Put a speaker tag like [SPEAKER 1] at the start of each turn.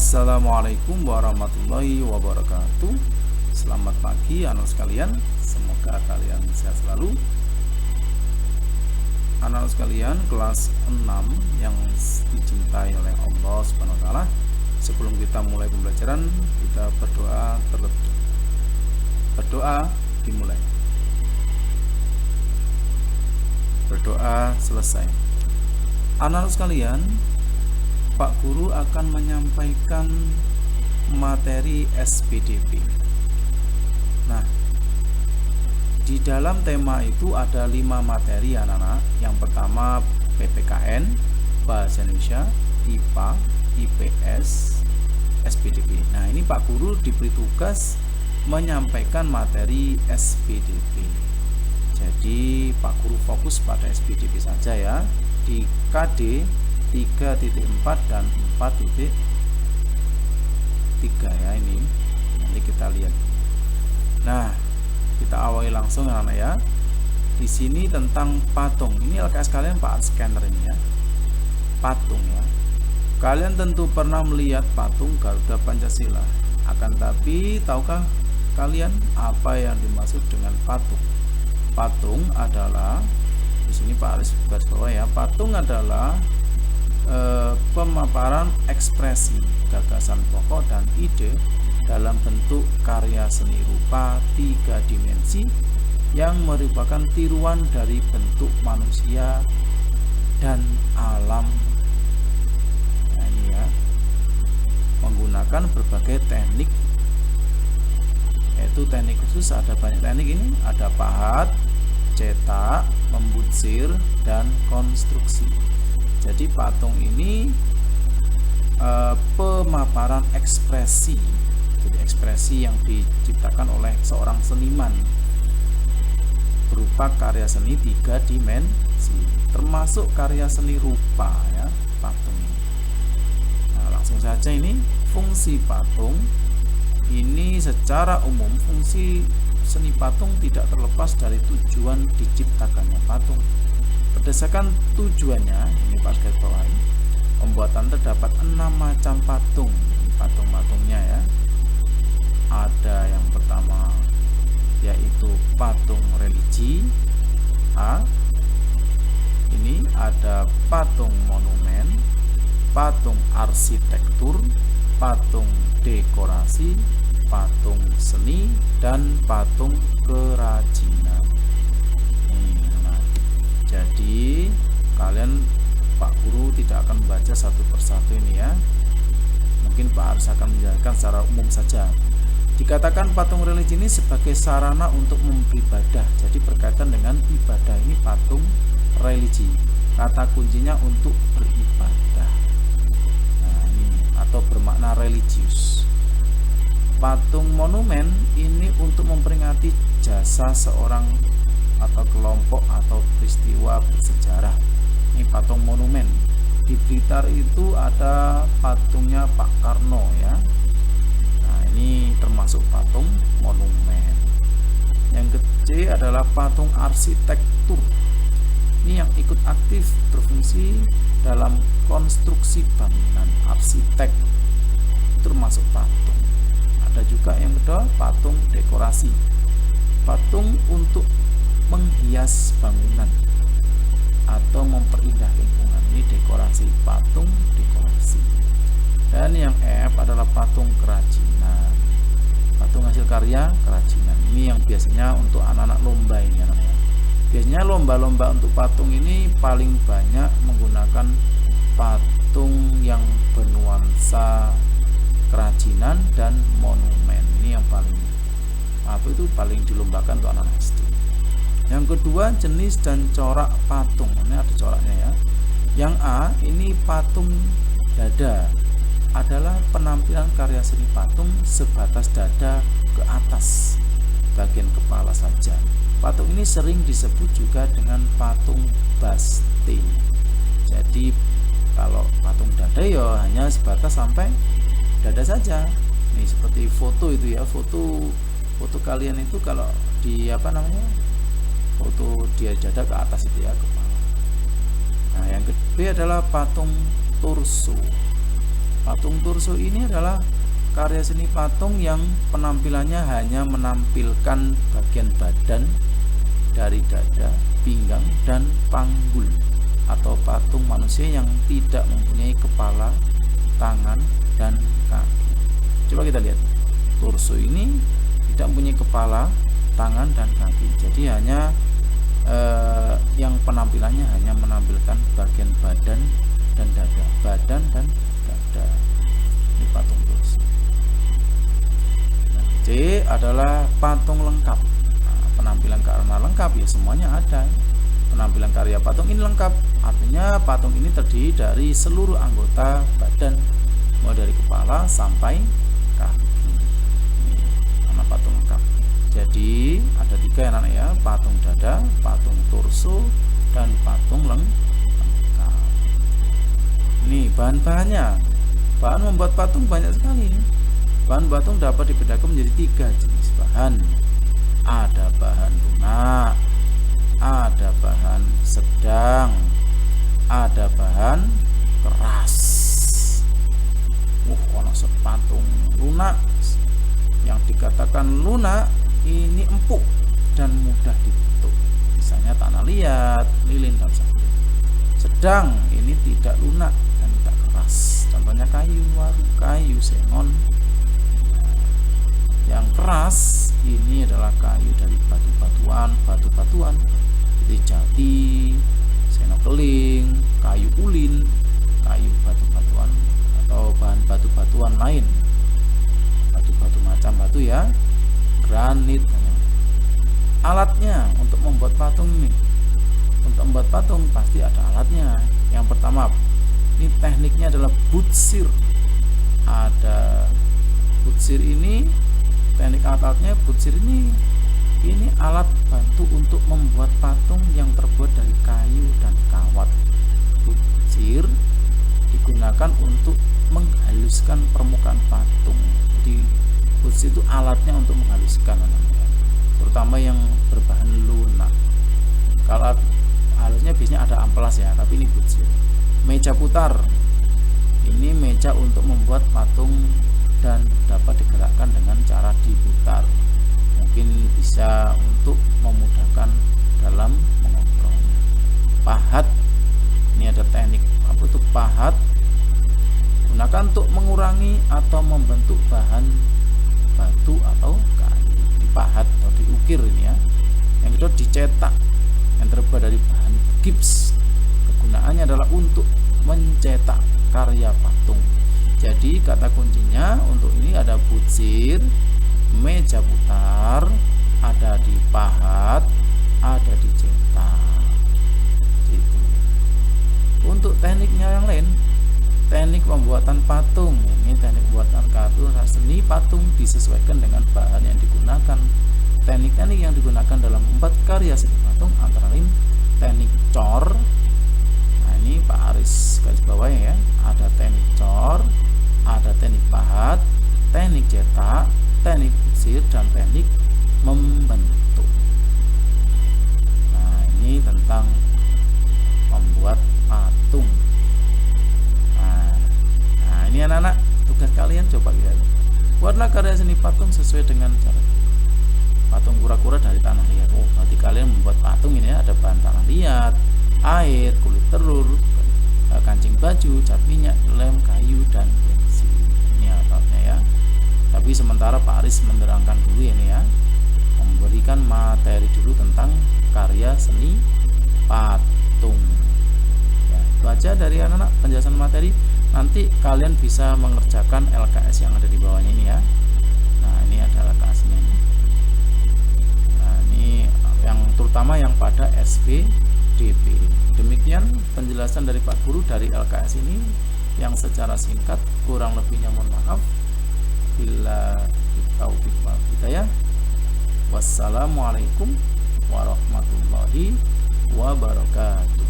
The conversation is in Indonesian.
[SPEAKER 1] Assalamualaikum warahmatullahi wabarakatuh. Selamat pagi anak sekalian. Semoga kalian sehat selalu. Anak sekalian kelas 6 yang dicintai oleh Allah Subhanahu wa taala. Sebelum kita mulai pembelajaran, kita berdoa terlebih. Berdoa dimulai. Berdoa selesai. Anak sekalian, Pak Guru akan menyampaikan materi SPDP. Nah, di dalam tema itu ada 5 materi anak-anak. Yang pertama PPKN, Bahasa Indonesia, IPA, IPS, SPDP. Nah, ini Pak Guru diberi tugas menyampaikan materi SPDP. Jadi Pak Guru fokus pada SPDP saja ya. Di KD 3.4 dan 4.3 ya, ini nanti kita lihat. Nah, kita awali langsung anak-anak ya. Di sini tentang patung. Ini LKS kalian Pak scanner ini ya. Patung ya. Kalian tentu pernah melihat patung Garuda Pancasila. Akan tapi tahukah kalian apa yang dimaksud dengan patung? Patung adalah, di sini Pak Aris garis bawah ya. Patung adalah pemaparan ekspresi, gagasan pokok dan ide dalam bentuk karya seni rupa 3 dimensi yang merupakan tiruan dari bentuk manusia dan alam. Nah, ini ya, menggunakan berbagai teknik, yaitu teknik khusus. Ada banyak teknik ini, ada pahat, cetak, membutsir, dan konstruksi. Jadi patung ini pemaparan ekspresi, jadi ekspresi yang diciptakan oleh seorang seniman berupa karya seni 3 dimensi, termasuk karya seni rupa ya, patung ini. Nah, langsung saja ini fungsi patung. Ini secara umum fungsi seni patung tidak terlepas dari tujuan diciptakannya patung. Berdasarkan tujuannya, ini pas garis bawahi, pembuatan terdapat 6 macam patung. Patung-patungnya ya. Ada yang pertama yaitu patung religi A. Ini ada patung monumen, patung arsitektur, patung dekorasi, patung seni, dan patung kerajinan. Jadi kalian, Pak Guru tidak akan membaca satu persatu ini ya. Mungkin Pak Ars akan menjelaskan secara umum saja. Dikatakan patung religi ini sebagai sarana untuk beribadah. Jadi berkaitan dengan ibadah, ini patung religi. Kata kuncinya untuk beribadah. Nah, ini atau bermakna religius. Patung monumen ini untuk memperingati jasa seorang atau kelompok atau peristiwa bersejarah. Ini patung monumen. Di Blitar itu ada patungnya Pak Karno ya. Nah, ini termasuk patung monumen. Yang ketiga adalah patung arsitektur. Ini yang ikut aktif berfungsi dalam konstruksi bangunan, arsitek. Itu termasuk patung. Ada juga yang kedua patung dekorasi. Patung untuk menghias bangunan atau memperindah lingkungan, ini dekorasi, patung dekorasi. Dan yang F adalah patung kerajinan, patung hasil karya kerajinan. Ini yang biasanya untuk anak-anak lomba ini namanya. Biasanya lomba-lomba untuk patung ini paling banyak menggunakan patung yang bernuansa kerajinan dan monumen. Ini yang paling paling dilombakan untuk anak-anak SD. Yang kedua, jenis dan corak patung. Ini ada coraknya ya. Yang A, ini patung dada. Adalah penampilan karya seni patung sebatas dada ke atas, bagian kepala saja. Patung ini sering disebut juga dengan patung baste. Jadi kalau patung dada ya hanya sebatas sampai dada saja. Ini seperti foto itu ya, foto kalian itu kalau di foto dia dada ke atas itu ya, kepala. Nah, yang kedua adalah patung torso. Patung torso ini adalah karya seni patung yang penampilannya hanya menampilkan bagian badan dari dada, pinggang, dan panggul, atau patung manusia yang tidak mempunyai kepala, tangan, dan kaki. Coba kita lihat, torso ini tidak mempunyai kepala, tangan, dan kaki. Jadi hanya yang penampilannya hanya menampilkan bagian badan dan dada, badan dan dada. Ini patung torso. Nah, C adalah patung lengkap. Nah, penampilan karena lengkap ya semuanya ada. Penampilan karya patung ini lengkap, artinya patung ini terdiri dari seluruh anggota badan, mulai dari kepala sampai kaki. Ini nama patung lengkap. Jadi ada 3 ya anak ya, patung dada, patung torso, dan patung lengkap. Ini bahan-bahannya. Bahan membuat patung banyak sekali. Bahan patung dapat dibedakan menjadi 3 jenis bahan. Ada bahan lunak, ada bahan sedang, ada bahan keras. Kalau patung lunak, yang dikatakan lunak ini empuk dan mudah dibentuk, misalnya tanah liat, lilin, dan sabun. Sedang ini tidak lunak dan tidak keras, contohnya kayu waru, kayu sengon. Yang keras ini adalah kayu dari batu-batuan seperti jati, senokeling, kayu ulin, kayu batu-batuan atau bahan batu-batuan lain, batu-batu macam batu ya, granit. Alatnya untuk membuat patung ini, untuk membuat patung pasti ada alatnya. Yang pertama, ini tekniknya adalah butsir. Ada butsir ini, teknik alatnya butsir ini alat bantu untuk membuat patung yang terbuat dari kayu dan kawat. Butsir digunakan untuk menghaluskan permukaan patung. Jadi butsir itu alatnya untuk menghaluskan, terutama yang berbahan lunak. Kalau halusnya biasanya ada amplas ya, tapi ini butsir. Meja putar, ini meja untuk membuat patung dan dapat digerakkan dengan cara diputar. Mungkin bisa untuk memudahkan dalam mengontrolnya. Pahat, ini ada teknik apa itu pahat, gunakan untuk mengurangi atau membentuk bahan batu atau kayu. Dipahat atau diukir ini ya. Yang kedua dicetak, yang terbuat dari bahan gips. Kegunaannya adalah untuk mencetak karya patung. Jadi kata kuncinya untuk ini ada butsir, meja putar, ada dipahat, ada dicetak. Gitu. Untuk tekniknya yang lain, teknik pembuatan patung, ini teknik pembuatan karya seni patung disesuaikan dengan bahan yang digunakan. Teknik-teknik yang digunakan dalam membuat karya seni patung antara lain teknik cor. Nah, ini Pak Aris garis bawahnya ya. Ada teknik cor, ada teknik pahat, teknik cetak, teknik butsir, dan teknik membentuk. Nah, ini tentang membuat patung. Nah, ini anak-anak, tugas kalian coba lihat. Buatlah karya seni patung sesuai dengan cara. Patung kura-kura dari tanah liat. Oh, berarti kalian membuat patung ini ada bahan tanah liat, air, kulit telur, kancing baju, cat minyak, lem, kayu, dan pensil. Ini alatnya ya. Tapi sementara Pak Aris menerangkan dulu ini ya, memberikan materi dulu tentang karya seni patung. Ya, itu aja dari anak-anak penjelasan materi. Nanti kalian bisa mengerjakan LKS yang ada di bawahnya ini ya. Nah, ini ada LKS-nya ini. Nah, ini yang terutama yang pada SPDP. Demikian penjelasan dari Pak Guru dari LKS ini yang secara singkat, kurang lebihnya mohon maaf. Bila taufiq wal hidayah. Wassalamualaikum warahmatullahi wabarakatuh.